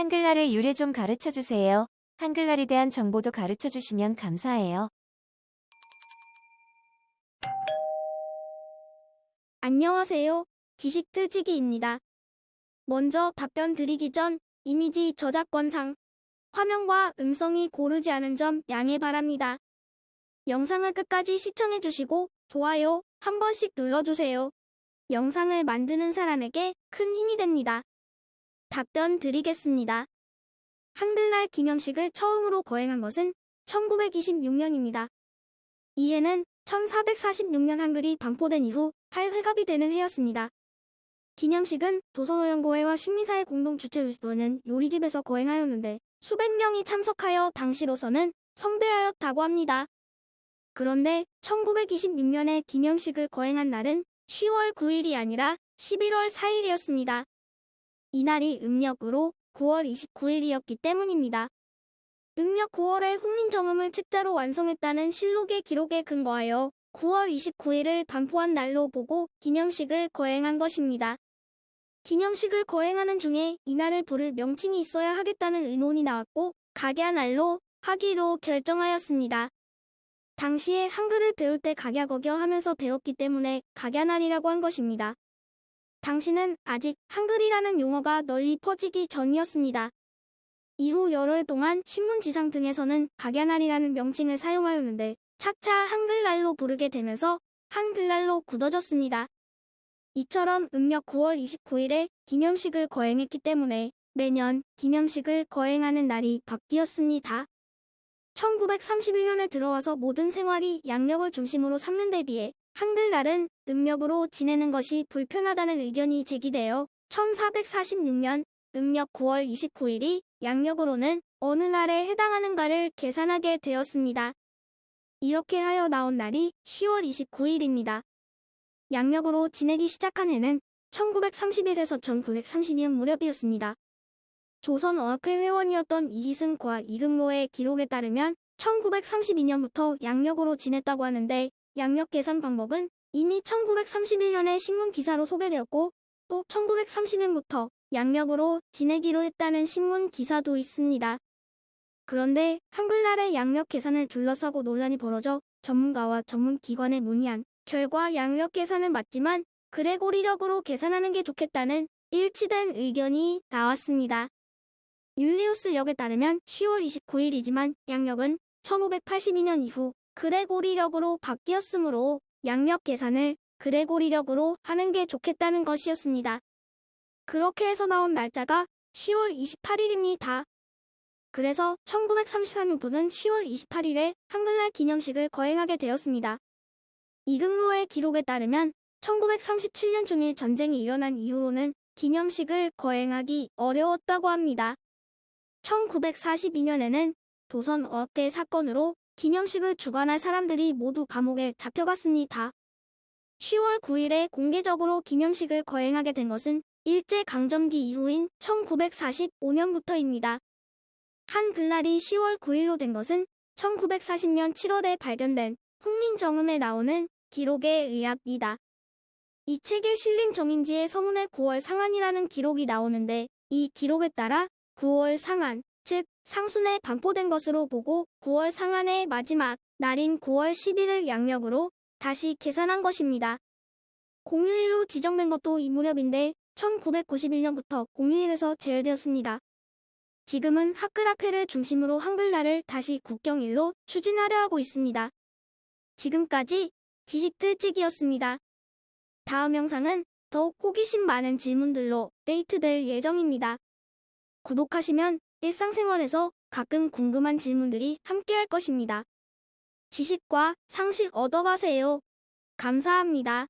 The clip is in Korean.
한글날의 유래 좀 가르쳐 주세요. 한글날에 대한 정보도 가르쳐 주시면 감사해요. 안녕하세요. 지식틀치기입니다. 먼저 답변 드리기 전 이미지 저작권상 화면과 음성이 고르지 않은 점 양해 바랍니다. 영상을 끝까지 시청해주시고 좋아요 한 번씩 눌러주세요. 영상을 만드는 사람에게 큰 힘이 됩니다. 답변 드리겠습니다. 한글날 기념식을 처음으로 거행한 것은 1926년입니다. 이 해는 1446년 한글이 반포된 이후 8회갑이 되는 해였습니다. 기념식은 조선어연구회와 신미사의 공동 주최로는 요리집에서 거행하였는데 수백 명이 참석하여 당시로서는 성대하였다고 합니다. 그런데 1926년에 기념식을 거행한 날은 10월 9일이 아니라 11월 4일이었습니다. 이날이 음력으로 9월 29일이었기 때문입니다. 음력 9월에 훈민정음을 책자로 완성했다는 실록의 기록에 근거하여 9월 29일을 반포한 날로 보고 기념식을 거행한 것입니다. 기념식을 거행하는 중에 이날을 부를 명칭이 있어야 하겠다는 의논이 나왔고 각야날로 하기로 결정하였습니다. 당시에 한글을 배울 때 각야거겨 하면서 배웠기 때문에 각야날이라고 한 것입니다. 당시는 아직 한글이라는 용어가 널리 퍼지기 전이었습니다. 이후 여러 해 동안 신문지상 등에서는 각야날이라는 명칭을 사용하였는데 차차 한글날로 부르게 되면서 한글날로 굳어졌습니다. 이처럼 음력 9월 29일에 기념식을 거행했기 때문에 매년 기념식을 거행하는 날이 바뀌었습니다. 1931년에 들어와서 모든 생활이 양력을 중심으로 삼는 데 비해 한글날은 음력으로 지내는 것이 불편하다는 의견이 제기되어 1446년 음력 9월 29일이 양력으로는 어느 날에 해당하는가를 계산하게 되었습니다. 이렇게 하여 나온 날이 10월 29일입니다. 양력으로 지내기 시작한 해는 1931에서 1932년 무렵이었습니다. 조선어학회 회원이었던 이희승과 이금로의 기록에 따르면 1932년부터 양력으로 지냈다고 하는데 양력 계산 방법은 이미 1931년에 신문 기사로 소개되었고 또 1930년부터 양력으로 지내기로 했다는 신문 기사도 있습니다. 그런데 한글날의 양력 계산을 둘러싸고 논란이 벌어져 전문가와 전문기관에 문의한 결과 양력 계산은 맞지만 그레고리력으로 계산하는 게 좋겠다는 일치된 의견이 나왔습니다. 율리우스력에 따르면 10월 29일이지만 양력은 1582년 이후 그레고리력으로 바뀌었으므로 양력 계산을 그레고리력으로 하는 게 좋겠다는 것이었습니다. 그렇게 해서 나온 날짜가 10월 28일입니다. 그래서 1933년부는 10월 28일에 한글날 기념식을 거행하게 되었습니다. 이금로의 기록에 따르면 1937년 중일 전쟁이 일어난 이후로는 기념식을 거행하기 어려웠다고 합니다. 1942년에는 조선어학대 사건으로 기념식을 주관할 사람들이 모두 감옥에 잡혀갔습니다. 10월 9일에 공개적으로 기념식을 거행하게 된 것은 일제강점기 이후인 1945년부터입니다. 한글날이 10월 9일로 된 것은 1940년 7월에 발견된 훈민정음에 나오는 기록에 의합니다. 이 책에 실린 정인지의 서문에 9월 상한이라는 기록이 나오는데 이 기록에 따라 9월 상한, 즉 상순에 반포된 것으로 보고 9월 상한의 마지막 날인 9월 10일을 양력으로 다시 계산한 것입니다. 공휴일로 지정된 것도 이 무렵인데 1991년부터 공휴일에서 제외되었습니다. 지금은 학글학회를 중심으로 한글날을 다시 국경일로 추진하려 하고 있습니다. 지금까지 지식틀치기였습니다. 다음 영상은 더욱 호기심 많은 질문들로 업데이트될 예정입니다. 구독하시면 일상생활에서 가끔 궁금한 질문들이 함께할 것입니다. 지식과 상식 얻어가세요. 감사합니다.